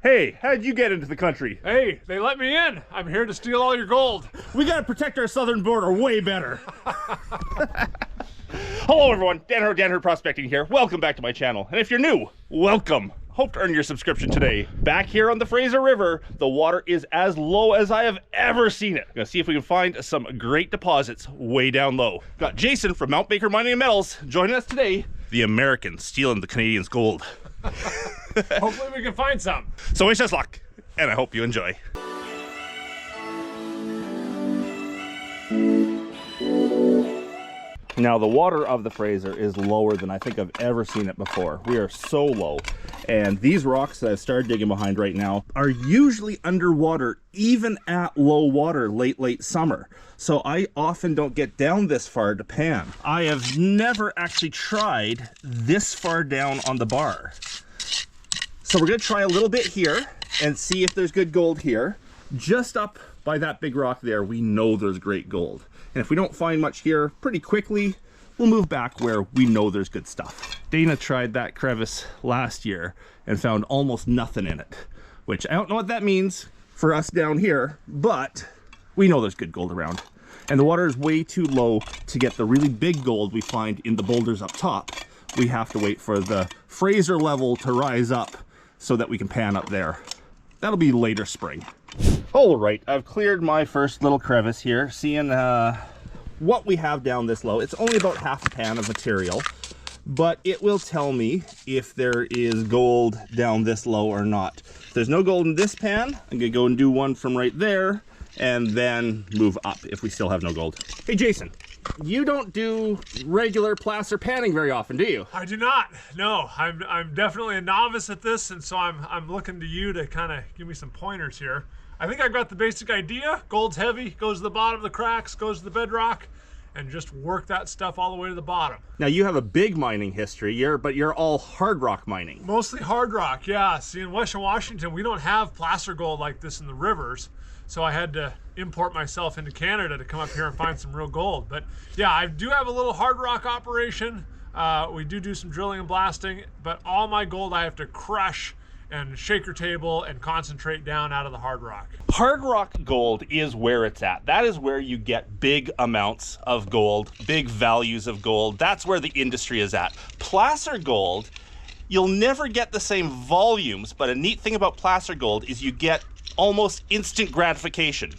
Hey, how'd you get into the country? Hey, they let me in. I'm here to steal all your gold. We gotta protect our southern border way better. Hello everyone, Dan Hurd Prospecting here. Welcome back to my channel. And if you're new, welcome. Hope to earn your subscription today. Back here on the Fraser River, the water is as low as I have ever seen it. Gonna see if we can find some great deposits way down low. Got Jason from Mount Baker Mining and Metals joining us today. The Americans stealing the Canadians' gold. Hopefully we can find some. So wish us luck, and I hope you enjoy. Now the water of the Fraser is lower than I think I've ever seen it before. We are so low. And these rocks that I've started digging behind right now are usually underwater even at low water late summer. So I often don't get down this far to pan. I have never actually tried this far down on the bar. So we're gonna try a little bit here and see if there's good gold here. Just up by that big rock there, we know there's great gold. And if we don't find much here pretty quickly, we'll move back where we know there's good stuff. Dana tried that crevice last year and found almost nothing in it, which I don't know what that means for us down here, but we know there's good gold around. And the water is way too low to get the really big gold we find in the boulders up top. We have to wait for the Fraser level to rise up so that we can pan up there. That'll be later spring. All right, I've cleared my first little crevice here, seeing what we have down this low. It's only about half a pan of material, but it will tell me if there is gold down this low or not. If there's no gold in this pan, I'm gonna go and do one from right there and then move up if we still have no gold. Hey Jason, you don't do regular placer panning very often, do you? I do not. No, I'm definitely a novice at this, and so I'm looking to you to kind of give me some pointers here. I think I got the basic idea. Gold's heavy, goes to the bottom of the cracks, goes to the bedrock, and just work that stuff all the way to the bottom. Now you have a big mining history, but you're all hard rock mining. Mostly hard rock, yeah. See, in Western Washington, we don't have placer gold like this in the rivers, so I had to import myself into Canada to come up here and find some real gold. But yeah, I do have a little hard rock operation. We do some drilling and blasting, but all my gold I have to crush and shaker table and concentrate down out of the hard rock. Hard rock gold is where it's at. That is where you get big amounts of gold, big values of gold. That's where the industry is at. Placer gold, you'll never get the same volumes, but a neat thing about placer gold is you get almost instant gratification,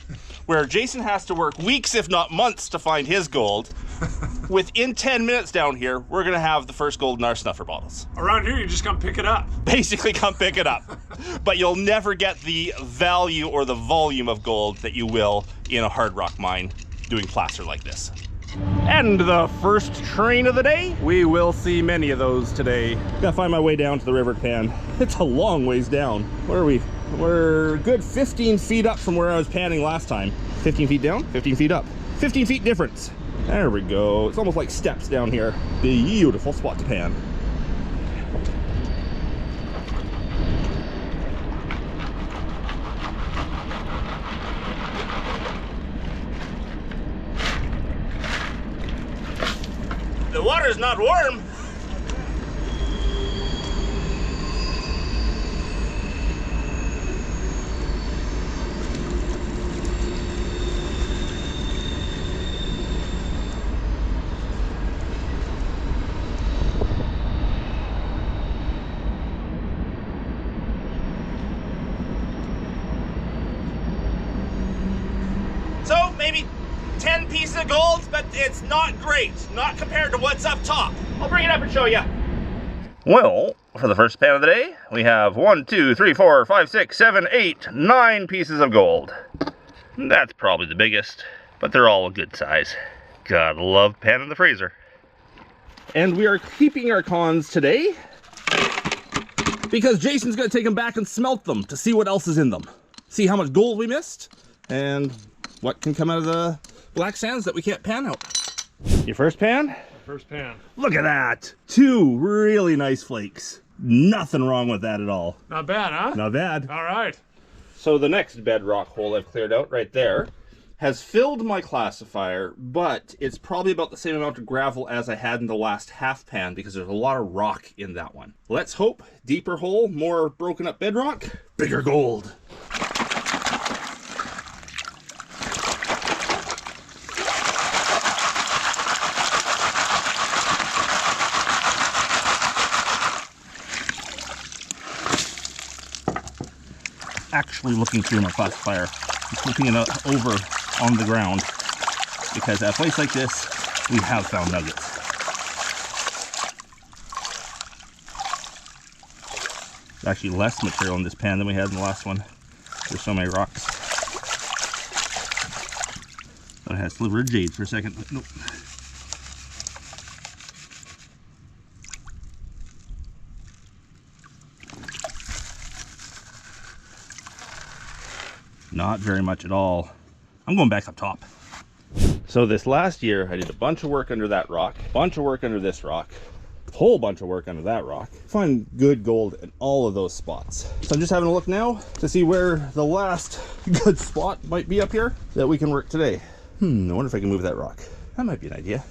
where Jason has to work weeks, if not months, to find his gold. Within 10 minutes down here, we're gonna have the first gold in our snuffer bottles. Around here, you just come pick it up. Basically come pick it up. But you'll never get the value or the volume of gold that you will in a hard rock mine doing placer like this. And the first train of the day. We will see many of those today. Gotta find my way down to the river pan. It's a long ways down. Where are we? We're good 15 feet up from where I was panning last time. 15 feet down, 15 feet up. 15 feet difference. There we go. It's almost like steps down here. Beautiful spot to pan. The water's not warm. So maybe 10 pieces of gold, but it's not great. Not compared to what's up top. I'll bring it up and show you. Well, for the first pan of the day, we have 1, 2, 3, 4, 5, 6, 7, 8, 9 pieces of gold. That's probably the biggest, but they're all a good size. Gotta love panning the Fraser. And we are keeping our cons today because Jason's gonna take them back and smelt them to see what else is in them. See how much gold we missed and what can come out of the black sands that we can't pan out. Your first pan? First pan. Look at that! 2 really nice flakes. Nothing wrong with that at all. Not bad, huh? Not bad. All right. So the next bedrock hole I've cleared out right there has filled my classifier, but it's probably about the same amount of gravel as I had in the last half pan because there's a lot of rock in that one. Let's hope deeper hole, more broken up bedrock. bigger gold. Actually looking through my classifier, I'm flipping it over on the ground because at a place like this, we have found nuggets. There's actually less material in this pan than we had in the last one. There's so many rocks. Thought I had a sliver of jade for a second, but nope. Not very much at all. I'm going back up top. So this last year, I did a bunch of work under that rock, a bunch of work under this rock, a whole bunch of work under that rock. Find good gold in all of those spots. So I'm just having a look now to see where the last good spot might be up here that we can work today. I wonder if I can move that rock. That might be an idea.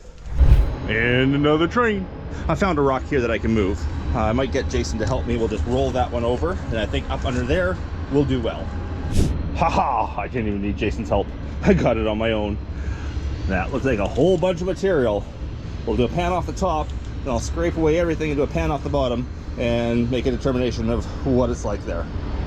And another train. I found a rock here that I can move. I might get Jason to help me. We'll just roll that one over, and I think up under there, we'll do well. Haha, I didn't even need Jason's help. I got it on my own. That looks like a whole bunch of material. We'll do a pan off the top, and I'll scrape away everything and do a pan off the bottom and make a determination of what it's like there.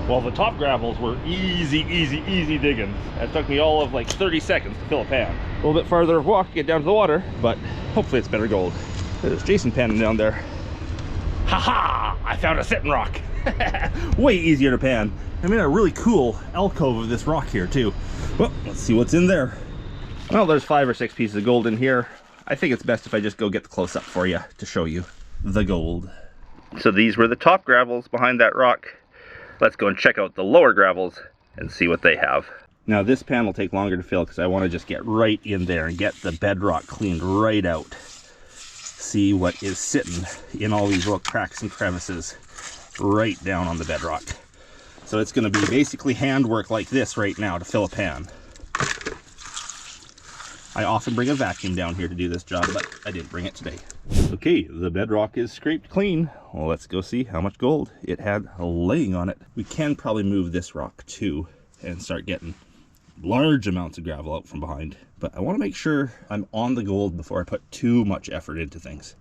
Well, the top gravels were easy digging. It took me all of like 30 seconds to fill a pan. A little bit farther of walk to get down to the water, but hopefully it's better gold. There's Jason panning down there. Haha, I found a sitting rock. Way easier to pan. I made a really cool alcove of this rock here too. Well, let's see what's in there. Well, there's 5 or 6 pieces of gold in here. I think it's best if I just go get the close-up for you to show you the gold. So these were the top gravels behind that rock. Let's go and check out the lower gravels and see what they have. Now this pan will take longer to fill because I want to just get right in there and get the bedrock cleaned right out. See what is sitting in all these little cracks and crevices right down on the bedrock. So it's going to be basically handwork like this right now to fill a pan. I often bring a vacuum down here to do this job, but I didn't bring it today. Okay, the bedrock is scraped clean. Well, let's go see how much gold it had laying on it. We can probably move this rock too and start getting large amounts of gravel out from behind. But I want to make sure I'm on the gold before I put too much effort into things.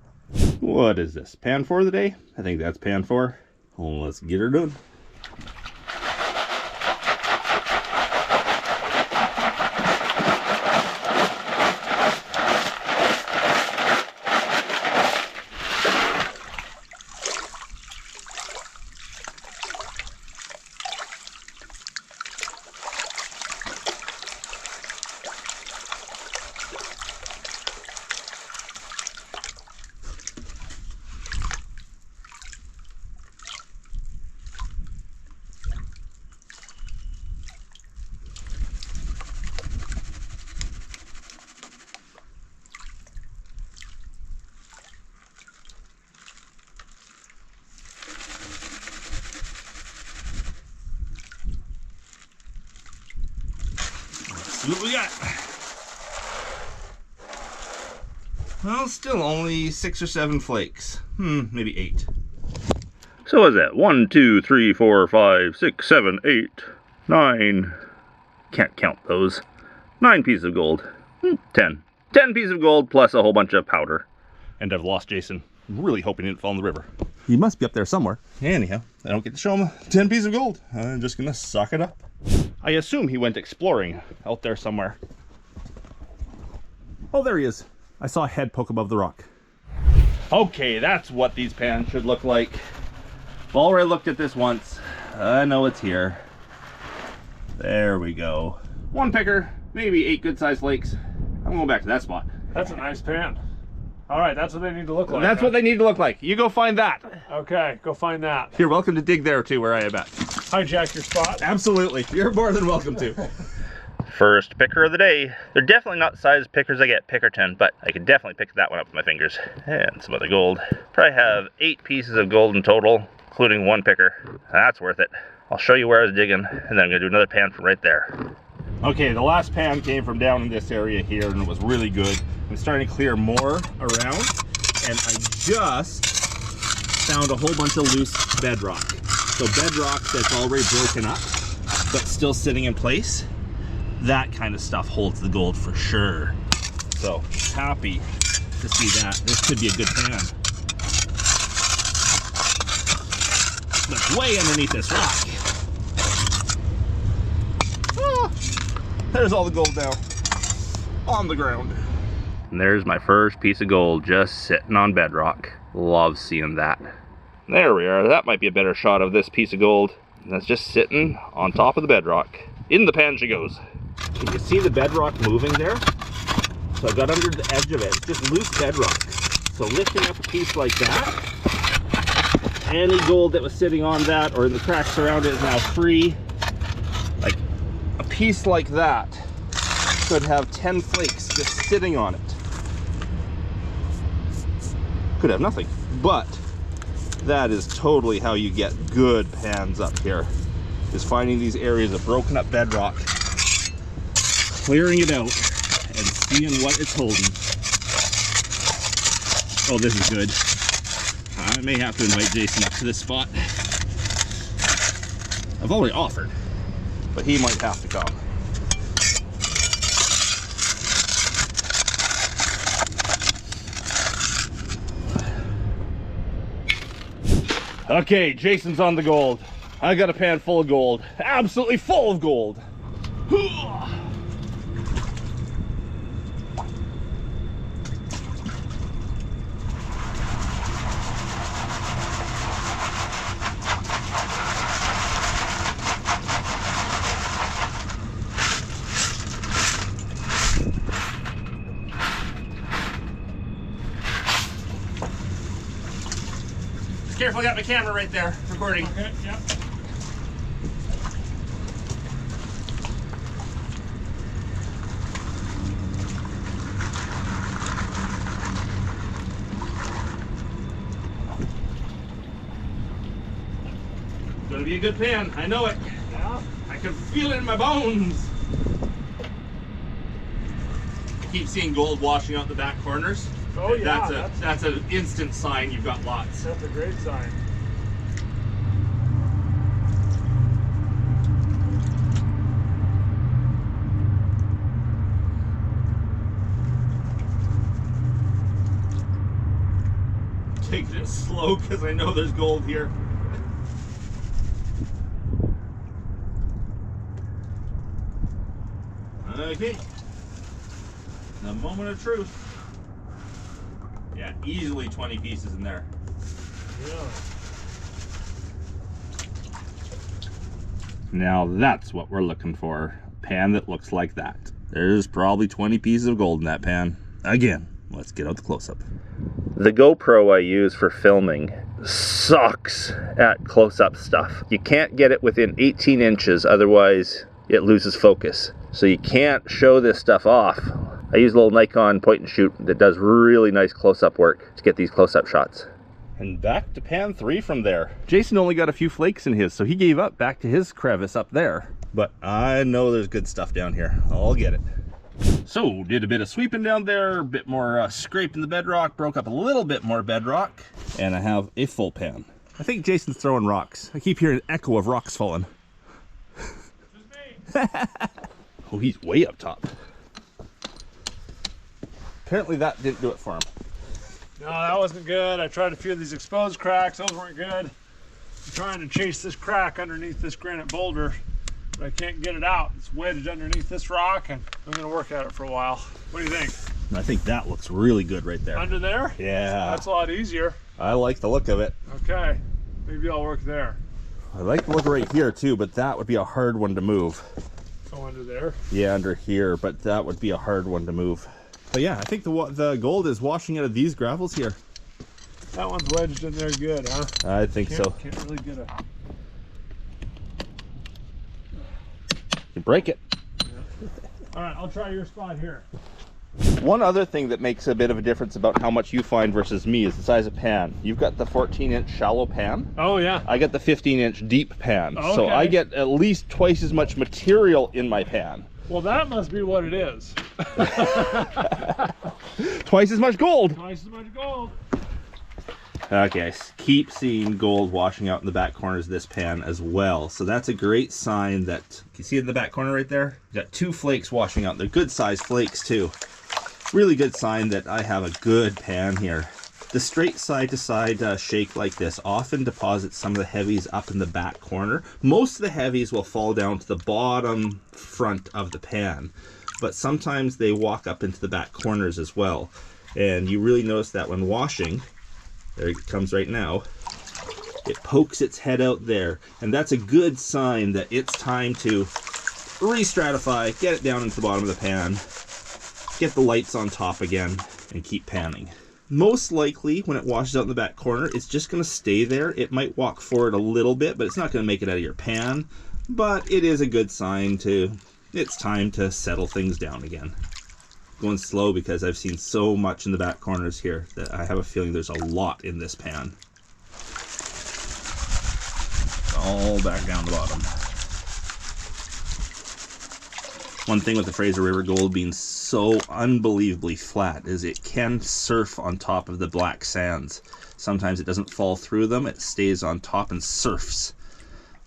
What is this? Pan 4 of the day? I think that's pan 4. Well, let's get her done. See what we got. Well, still only 6 or 7 flakes. Maybe 8. So what is that? 1, 2, 3, 4, 5, 6, 7, 8, 9. Can't count those. 9 pieces of gold. 10. 10 pieces of gold plus a whole bunch of powder. And I've lost Jason. I'm really hoping he didn't fall in the river. He must be up there somewhere. Anyhow, I don't get to show him 10 pieces of gold. I'm just gonna suck it up. I assume he went exploring out there somewhere. Oh, there he is. I saw a head poke above the rock. Okay, that's what these pans should look like. I've already looked at this once. I know it's here. There we go. 1 picker, maybe 8 good-sized flakes. I'm going back to that spot. That's a nice pan. All right, that's what they need to look like. That's what they need to look like. You go find that. Okay, go find that. You're welcome to dig there too, where I am at. Hijack your spot. Absolutely. You're more than welcome to. First picker of the day. They're definitely not size pickers I get Pickerton, but I can definitely pick that one up with my fingers. And some other gold. Probably have 8 pieces of gold in total, including 1 picker. That's worth it. I'll show you where I was digging, and then I'm gonna do another pan from right there. Okay, the last pan came from down in this area here, and it was really good. I'm starting to clear more around, and I just found a whole bunch of loose bedrock. So bedrock that's already broken up, but still sitting in place, that kind of stuff holds the gold for sure. So happy to see that. This could be a good pan. But way underneath this rock. Ah, there's all the gold now on the ground. And there's my first piece of gold just sitting on bedrock. Love seeing that. There we are. That might be a better shot of this piece of gold. That's just sitting on top of the bedrock. In the pan she goes. Can you see the bedrock moving there? So I got under the edge of it. It's just loose bedrock. So lifting up a piece like that, any gold that was sitting on that or in the cracks around it is now free. Like a piece like that could have 10 flakes just sitting on it. Could have nothing, but that is totally how you get good pans up here, is finding these areas of broken up bedrock, clearing it out, and seeing what it's holding. Oh, this is good. I may have to invite Jason up to this spot. I've already offered, but he might have to come. Okay, Jason's on the gold. I got a pan full of gold. Absolutely full of gold. Careful, I got my camera right there, recording. Okay, yep. Gonna be a good pan, I know it. Yeah. I can feel it in my bones. I keep seeing gold washing out the back corners. Oh yeah, that's an instant sign you've got lots. That's a great sign. Taking it slow because I know there's gold here. Okay, the moment of truth. Yeah, easily 20 pieces in there. Yeah. Now that's what we're looking for. A pan that looks like that. There's probably 20 pieces of gold in that pan. Again, let's get out the close-up. The GoPro I use for filming sucks at close-up stuff. You can't get it within 18 inches, otherwise it loses focus. So you can't show this stuff off. I use a little Nikon point and shoot that does really nice close-up work to get these close-up shots. And back to pan 3 from there. Jason only got a few flakes in his, so he gave up back to his crevice up there. But I know there's good stuff down here. I'll get it. So, did a bit of sweeping down there, a bit more scraping the bedrock, broke up a little bit more bedrock, and I have a full pan. I think Jason's throwing rocks. I keep hearing an echo of rocks falling. Oh, he's way up top. Apparently that didn't do it for him. No, that wasn't good. I tried a few of these exposed cracks. Those weren't good. I'm trying to chase this crack underneath this granite boulder, but I can't get it out. It's wedged underneath this rock, and I'm going to work at it for a while. What do you think? I think that looks really good right there. Under there? Yeah. That's a lot easier. I like the look of it. Okay. Maybe I'll work there. I like the look right here too, but that would be a hard one to move. Go under there? Yeah, under here, but that would be a hard one to move. But yeah, I think the gold is washing out of these gravels here. That one's wedged in there good, huh? I think so. Can't really get a... You break it. Yeah. All right, I'll try your spot here. One other thing that makes a bit of a difference about how much you find versus me is the size of pan. You've got the 14-inch shallow pan. Oh yeah. I get the 15-inch deep pan. Okay. So I get at least twice as much material in my pan. Well, that must be what it is. Twice as much gold. Twice as much gold. Okay, I keep seeing gold washing out in the back corners of this pan as well. So that's a great sign that, you see it in the back corner right there? You got 2 flakes washing out. They're good sized flakes too. Really good sign that I have a good pan here. The straight side to side shake like this often deposits some of the heavies up in the back corner. Most of the heavies will fall down to the bottom front of the pan, but sometimes they walk up into the back corners as well. And you really notice that when washing. There it comes right now. It pokes its head out there, and that's a good sign that it's time to re-stratify, get it down into the bottom of the pan, get the lights on top again, and keep panning. Most likely, when it washes out in the back corner, it's just going to stay there. It might walk forward a little bit, but it's not going to make it out of your pan. But it is a good sign it's time to settle things down again. Going slow because I've seen so much in the back corners here that I have a feeling there's a lot in this pan. All back down the bottom. One thing with the Fraser River Gold being so unbelievably flat is it can surf on top of the black sands. Sometimes it doesn't fall through them, it stays on top and surfs.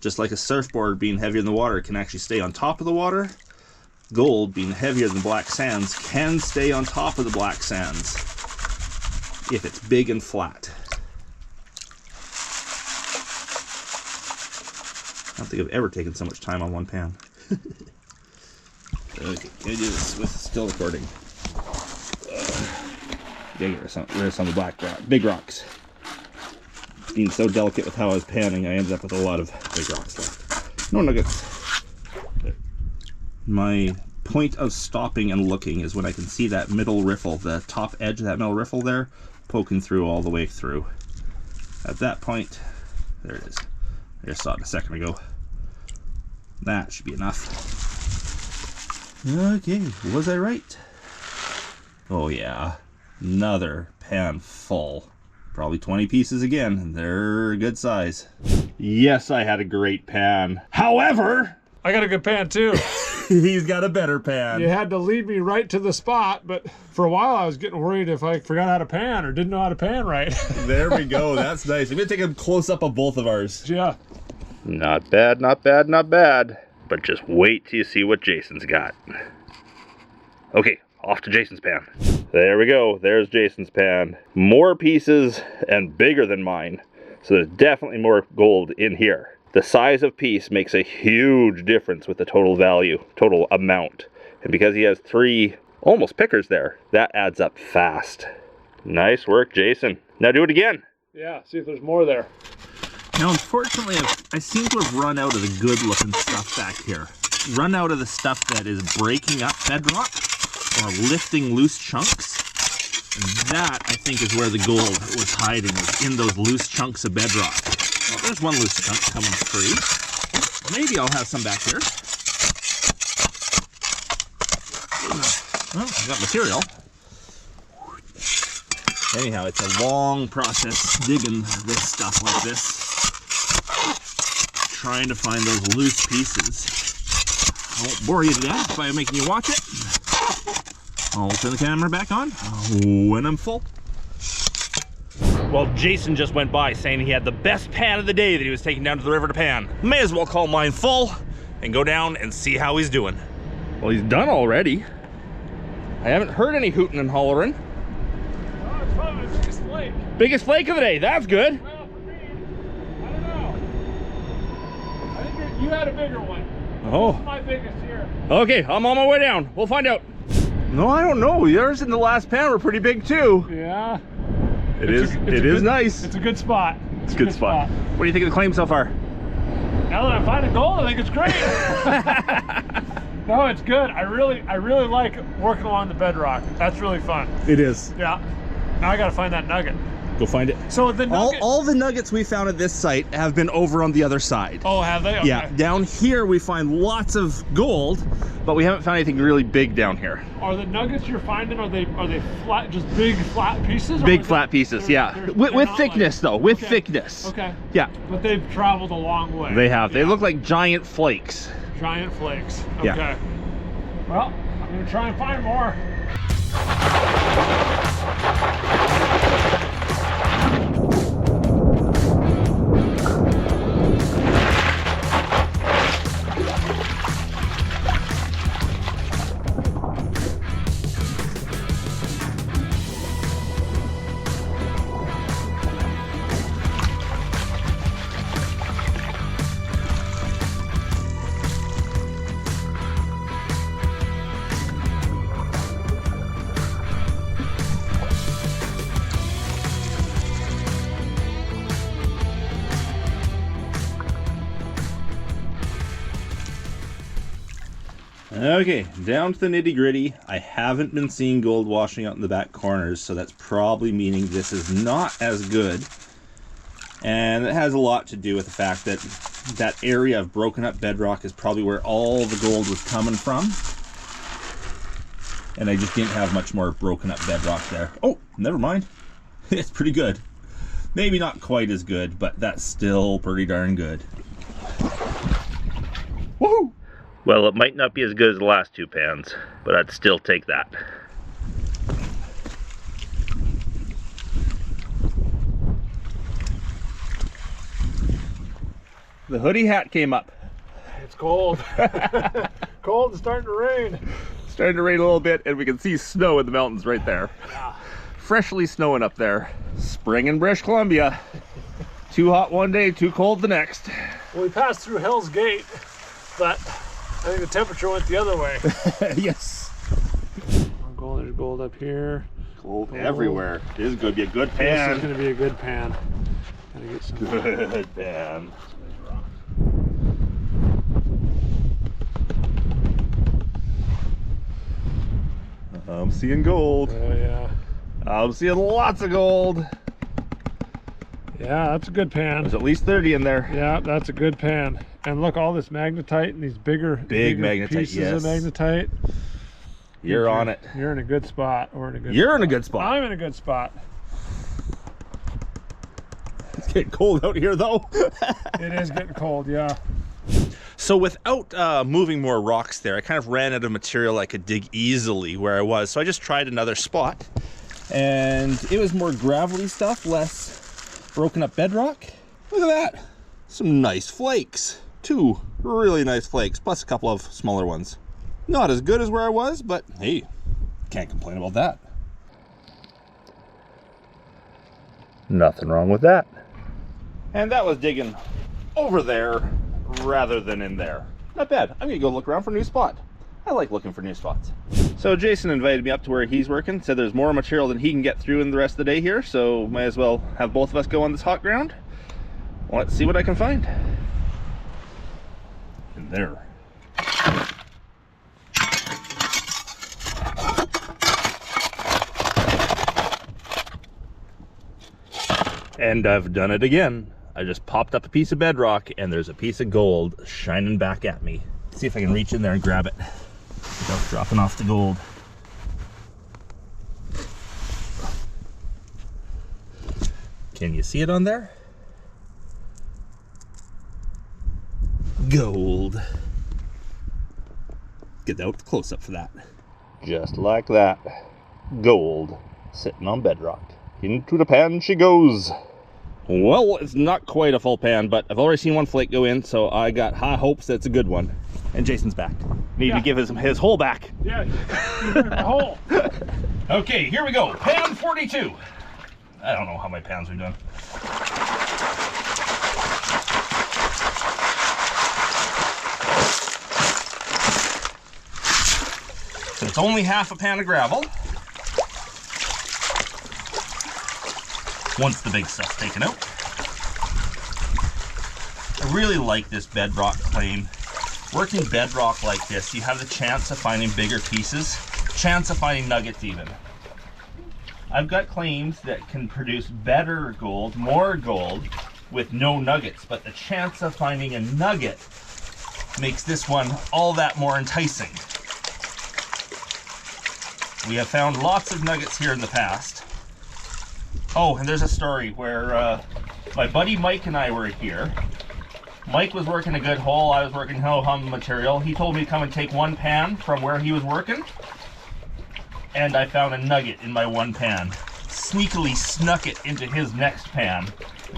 Just like a surfboard being heavier than the water can actually stay on top of the water, gold, being heavier than black sands, can stay on top of the black sands if it's big and flat. I don't think I've ever taken so much time on one pan. Okay, can I do this with still recording? Gotta get rid of some of the black big rocks. Being so delicate with how I was panning, I ended up with a lot of big rocks left. No nuggets. My point of stopping and looking is when I can see that middle riffle, the top edge of that middle riffle there, poking through all the way through. At that point, there it is. I just saw it a second ago. That should be enough. Okay, was I right? Oh yeah, another pan full. Probably 20 pieces again. They're good size. Yes, I had a great pan. However, I got a good pan too. he's got a better pan. You had to lead me right to the spot, but for a while I was getting worried if I forgot how to pan or didn't know how to pan right. There we go. That's nice. I'm gonna take a close up of both of ours. Yeah. Not bad, not bad, not bad. But just wait till you see what Jason's got. Okay, off to Jason's pan. There we go. There's Jason's pan. More pieces and bigger than mine. So there's definitely more gold in here. The size of piece makes a huge difference with the total value, total amount. And because he has 3 almost pickers there, that adds up fast. Nice work, Jason. Now do it again. Yeah, see if there's more there. Now, unfortunately, I seem to have run out of the good-looking stuff back here. Run out of the stuff that is breaking up bedrock or lifting loose chunks. And that, I think, is where the gold was hiding, was in those loose chunks of bedrock. Well, there's one loose chunk coming free. Maybe I'll have some back here. Well, I got material. Anyhow, it's a long process digging this stuff like this. Trying to find those loose pieces. I won't bore you to death by making you watch it. I'll turn the camera back on when I'm full. Well, Jason just went by saying he had the best pan of the day that he was taking down to the river to pan. May as well call mine full and go down and see how he's doing. Well, he's done already. I haven't heard any hooting and hollering. Oh, it's probably the biggest flake. Biggest flake of the day, that's good. Well, for me, I don't know. I think you had a bigger one. Oh. This is my biggest here. Okay, I'm on my way down. We'll find out. No, I don't know. Yours in the last pan were pretty big too. Yeah. It is nice. It's a good spot. It's a good spot. What do you think of the claim so far? Now that I'm finding gold, I think it's great. No, it's good. I really like working along the bedrock. That's really fun. It is. Yeah. Now I gotta find that nugget. Go find it. So the nugget... all the nuggets we found at this site have been over on the other side. Oh, have they? Okay. Yeah, down here we find lots of gold, but we haven't found anything really big down here. Are the nuggets you're finding, are they flat, just big flat pieces? Big flat pieces, yeah. With thickness like, though, with okay. thickness. Okay. Yeah. But they've traveled a long way. They have. Yeah. They look like giant flakes. Giant flakes. Okay. Yeah. Well, I'm gonna try and find more. Okay, down to the nitty gritty. I haven't been seeing gold washing out in the back corners, so that's probably meaning this is not as good. And it has a lot to do with the fact that that area of broken up bedrock is probably where all the gold was coming from. And I just didn't have much more broken up bedrock there. Oh, never mind. It's pretty good. Maybe not quite as good, but that's still pretty darn good. Woohoo! Well, it might not be as good as the last 2 pans, but I'd still take that. The hoodie hat came up. It's cold. Cold, it's starting to rain. Starting to rain a little bit, and we can see snow in the mountains right there. Yeah. Freshly snowing up there. Spring in British Columbia. Too hot one day, too cold the next. Well, we passed through Hell's Gate, but I think the temperature went the other way. Yes. Gold, there's gold up here. Gold everywhere. This is going to be a good pan. This is going to be a good pan. Gotta get some good pan. I'm seeing gold. Oh yeah. I'm seeing lots of gold. Yeah, that's a good pan. There's at least 30 in there. Yeah, that's a good pan. And look, all this magnetite and these bigger magnetite, pieces of magnetite. You're on it. You're in a good spot. We're in a good You're spot. in a good spot. I'm in a good spot. It's getting cold out here though. It is getting cold, yeah. So without moving more rocks there, I kind of ran out of material I could dig easily where I was. So I just tried another spot. And it was more gravelly stuff, less broken up bedrock. Look at that. Some nice flakes. 2 really nice flakes, plus a couple of smaller ones. Not as good as where I was, but hey, can't complain about that. Nothing wrong with that. And that was digging over there rather than in there. Not bad. I'm gonna go look around for a new spot. I like looking for new spots. So Jason invited me up to where he's working, said there's more material than he can get through in the rest of the day here, so might as well have both of us go on this hot ground. Let's see what I can find. In there. And I've done it again. I just popped up a piece of bedrock and there's a piece of gold shining back at me. Let's see if I can reach in there and grab it without dropping off the gold. Can you see it on there? Gold. Get out the close up for that. Just like that. Gold sitting on bedrock. Into the pan she goes. Well, it's not quite a full pan, but I've already seen one flake go in, so I got high hopes that it's a good one. And Jason's back. Need to give his hole back. Yeah, the hole. Okay, here we go. Pan 42. I don't know how many pans we've done. So it's only half a pan of gravel. Once the big stuff's taken out. I really like this bedrock claim. Working bedrock like this, you have the chance of finding bigger pieces, chance of finding nuggets even. I've got claims that can produce better gold, more gold, with no nuggets, but the chance of finding a nugget makes this one all that more enticing. We have found lots of nuggets here in the past. Oh, and there's a story where my buddy Mike and I were here. Mike was working a good hole, I was working ho-hum material. He told me to come and take one pan from where he was working. And I found a nugget in my one pan. Sneakily snuck it into his next pan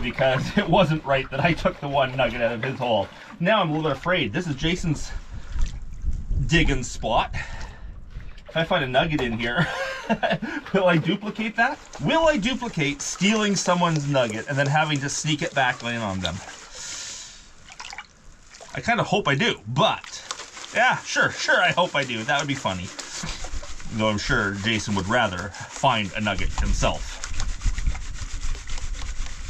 because it wasn't right that I took the one nugget out of his hole. Now I'm a little bit afraid. This is Jason's digging spot. If I find a nugget in here, will I duplicate that? Will I duplicate stealing someone's nugget and then having to sneak it back in on them? I kind of hope I do, but yeah, sure, I hope I do. That would be funny. Though I'm sure Jason would rather find a nugget himself.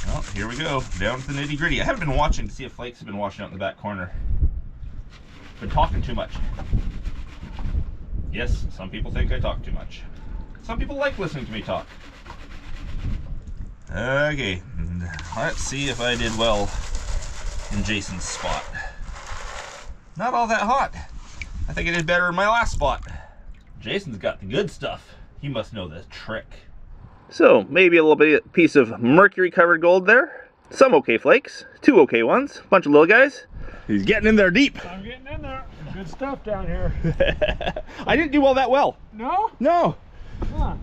Well, here we go, down to the nitty gritty. I haven't been watching to see if flakes have been washing out in the back corner. Been talking too much. Yes, some people think I talk too much. Some people like listening to me talk. Okay, let's see if I did well in Jason's spot. Not all that hot. I think I did better in my last spot. Jason's got the good stuff. He must know the trick. So maybe a little bit piece of mercury covered gold there. Some okay flakes, 2 okay ones, bunch of little guys. He's getting in there deep. I'm getting in there. Good stuff down here. I didn't do all that well. No? No. Huh.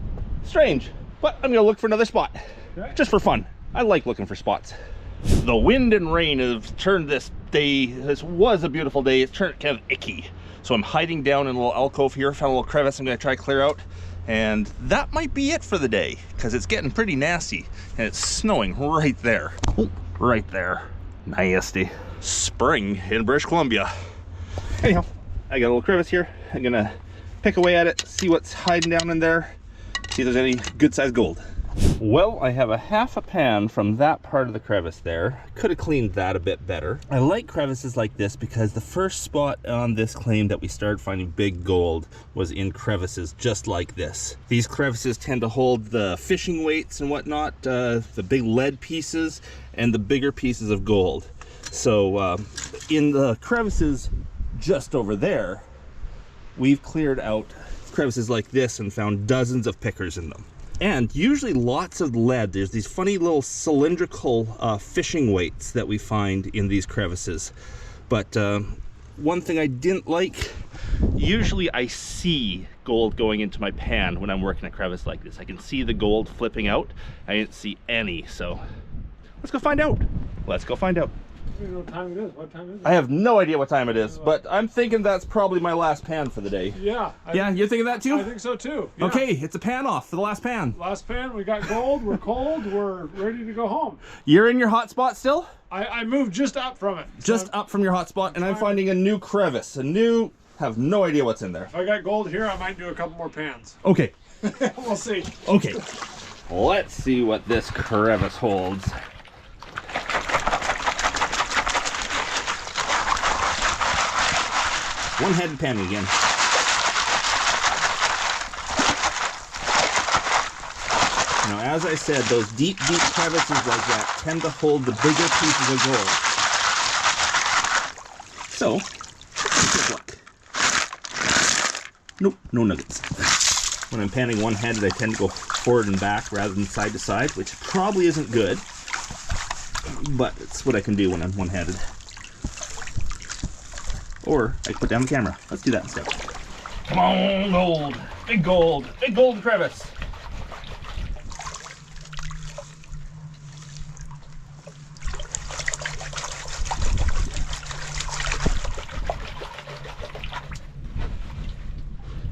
Strange. But I'm gonna look for another spot. Okay. Just for fun. I like looking for spots. The wind and rain have turned this day, this was a beautiful day, it's turned kind of icky. So I'm hiding down in a little alcove here, found a little crevice I'm gonna try to clear out. And that might be it for the day, because it's getting pretty nasty. And it's snowing right there. Oh, right there. Nasty. Spring in British Columbia. Anyhow, I got a little crevice here. I'm gonna pick away at it, see what's hiding down in there, see if there's any good sized gold. Well, I have a half a pan from that part of the crevice there. Could have cleaned that a bit better. I like crevices like this because the first spot on this claim that we started finding big gold was in crevices just like this. These crevices tend to hold the fishing weights and whatnot, the big lead pieces and the bigger pieces of gold. So in the crevices just over there, we've cleared out crevices like this and found dozens of pickers in them. And usually lots of lead. There's these funny little cylindrical fishing weights that we find in these crevices. But one thing I didn't like, usually I see gold going into my pan when I'm working a crevice like this. I can see the gold flipping out. I didn't see any, so let's go find out. Let's go find out. You know what time it is? What time is it? I have no idea what time it is, but I'm thinking that's probably my last pan for the day. Yeah. Yeah, you're thinking that too? I think so too. Yeah. Okay, it's a pan off for the last pan. Last pan, we got gold, we're cold, we're ready to go home. You're in your hot spot still? I moved just up from it. Just up from your hot spot, and I'm finding a new crevice. Have no idea what's in there. If I got gold here, I might do a couple more pans. Okay. We'll see. Okay. Let's see what this crevice holds. One-headed pan again. Now, as I said, those deep crevices like that tend to hold the bigger pieces of gold. So, let's look. Nope, no nuggets. When I'm panning one-handed, I tend to go forward and back rather than side to side, which probably isn't good, but it's what I can do when I'm one-handed. Or I can put down the camera. Let's do that instead. Come on, gold. Big gold. Big gold crevice.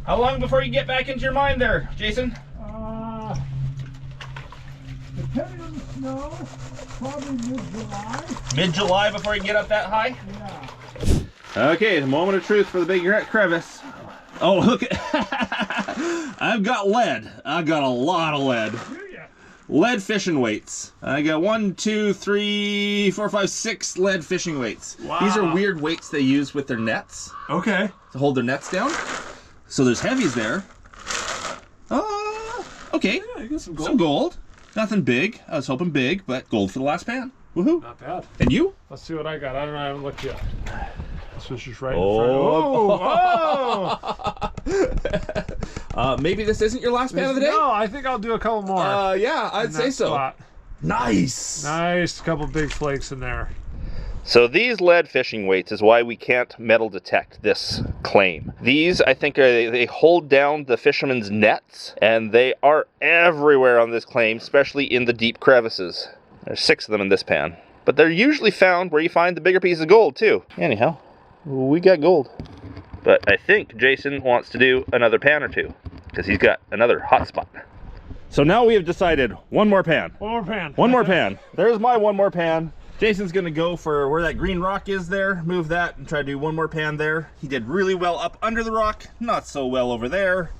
How long before you get back into your mind there, Jason? Depending on the snow, probably mid-July. Mid-July before you get up that high? Yeah. Okay, the moment of truth for the big crevice. Oh, look at I've got lead. I've got a lot of lead. Lead fishing weights. I got 1, 2, 3, 4, 5, 6 lead fishing weights. Wow. These are weird weights they use with their nets Okay. to hold their nets down. So there's heavies there. Okay. Yeah, you got some gold. Some gold. Nothing big. I was hoping big, but gold for the last pan. Woohoo. Not bad. And you? Let's see what I got. I don't know. I haven't looked yet. This is just right Oh. in front. Oh! Maybe this isn't your last pan of the day? No, I think I'll do a couple more. Yeah, I'd say so. Spot. Nice. Nice. Couple big flakes in there. So these lead fishing weights is why we can't metal detect this claim. These, I think, they hold down the fishermen's nets, and they are everywhere on this claim, especially in the deep crevices. There's 6 of them in this pan. But they're usually found where you find the bigger piece of gold, too. Anyhow, we got gold. But I think Jason wants to do another pan or two, because he's got another hot spot. So now we have decided one more pan. One more pan. One more pan. There's my one more pan. Jason's gonna go for where that green rock is there, move that and try to do one more pan there. He did really well up under the rock, not so well over there.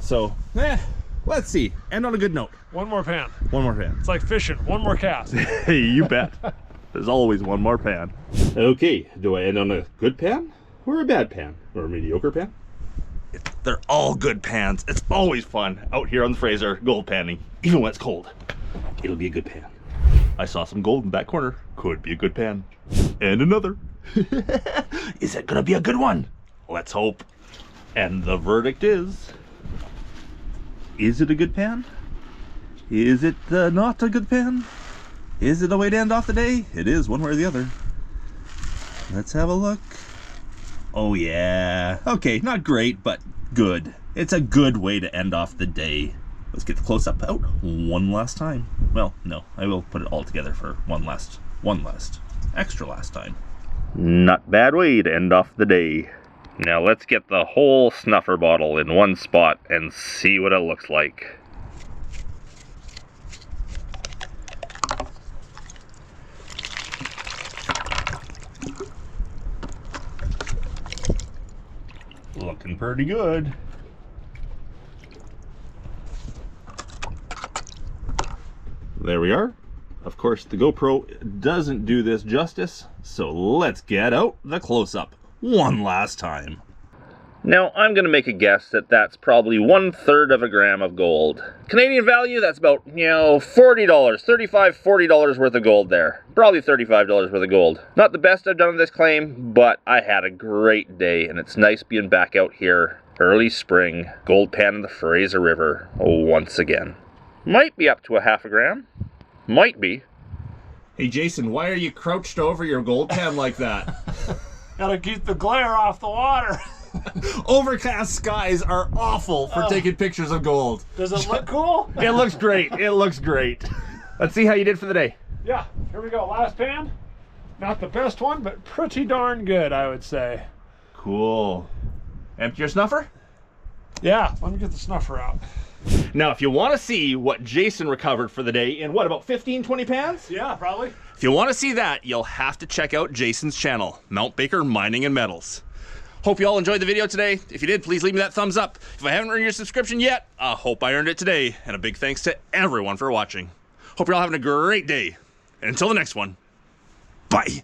So, let's see. End on a good note. One more pan. One more pan. It's like fishing. One more cast. Hey, you bet. There's always one more pan. Okay, do I end on a good pan or a bad pan or a mediocre pan? They're all good pans. It's always fun out here on the Fraser gold panning, even when it's cold. It'll be a good pan. I saw some gold in that corner. Could be a good pan. And another. Is it gonna be a good one? Let's hope. And the verdict is it a good pan? Is it not a good pan? Is it a way to end off the day? It is, one way or the other. Let's have a look. Oh yeah. Okay, not great, but good. It's a good way to end off the day. Let's get the close-up out one last time. Well, no, I will put it all together for one last, extra last time. Not bad way to end off the day. Now let's get the whole snuffer bottle in one spot and see what it looks like. Looking pretty good. There we are. Of course, the GoPro doesn't do this justice, so let's get out the close-up one last time. Now I'm going to make a guess that that's probably 1/3 of a gram of gold. Canadian value, that's about, $40, $40 worth of gold there. Probably $35 worth of gold. Not the best I've done on this claim, but I had a great day, and it's nice being back out here early spring, gold pan in the Fraser River once again. Might be up to a half a gram. Might be. Hey Jason, why are you crouched over your gold pan like that? Gotta keep the glare off the water. Overcast skies are awful for taking pictures of gold. Does it look cool? It looks great. It looks great. Let's see how you did for the day. Yeah, here we go. Last pan. Not the best one, but pretty darn good, I would say. Cool. Empty your snuffer? Yeah, let me get the snuffer out. Now, if you want to see what Jason recovered for the day in, what, about 15, 20 pans? Yeah, probably. If you want to see that, you'll have to check out Jason's channel, Mount Baker Mining and Metals. Hope you all enjoyed the video today. If you did, please leave me that thumbs up. If I haven't earned your subscription yet, I hope I earned it today. And a big thanks to everyone for watching. Hope you're all having a great day. And until the next one, bye.